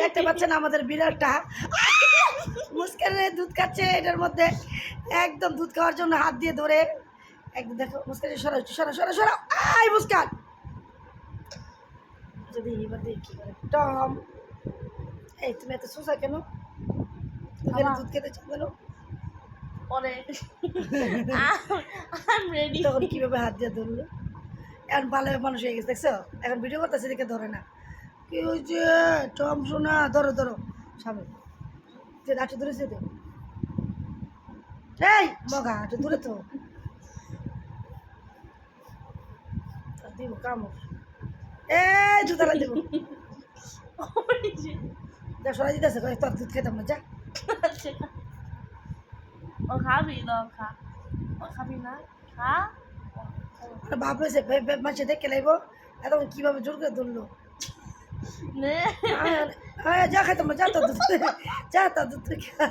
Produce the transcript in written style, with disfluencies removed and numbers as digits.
দেখতে পাচ্ছেন আমাদের বিড়ালটা মুস্কানে দুধ খাচ্ছে। এটার মধ্যে একদম দুধ খাওয়ার জন্য হাত দিয়ে ধরে একদম দেখো মুস্কান সরা সরা সরা সরা আই মুস্কান যদি এবার দেখি কি করে টম। এই তুমি এত সোজা কেন? দুধ খেতে চাও কেন? তখন কিভাবে হাত দিয়ে ধরলো? এখন ভালো মানুষ হয়ে গেছে দেখছো? এখন ভিডিও করতেছে দেখে ধরে না। কি হয়েছে টম শোনা? ধরো ধরো সামনে যে আটু ধরেছে তো। এই মগা আটু ধরে তো দিব কামড়। এই জুতালা দিব দেখ সরাই দিতেছে তোর দুধ খেতাম না যা। ও খাবি তো খা, ও খাবি না খা। বাপ রয়েছে মাসে দেখে লাইব এখন কিভাবে জোর করে ধরলো। নে যা খাইতাম না যা তোর দুধ যা তোর দুধ খা।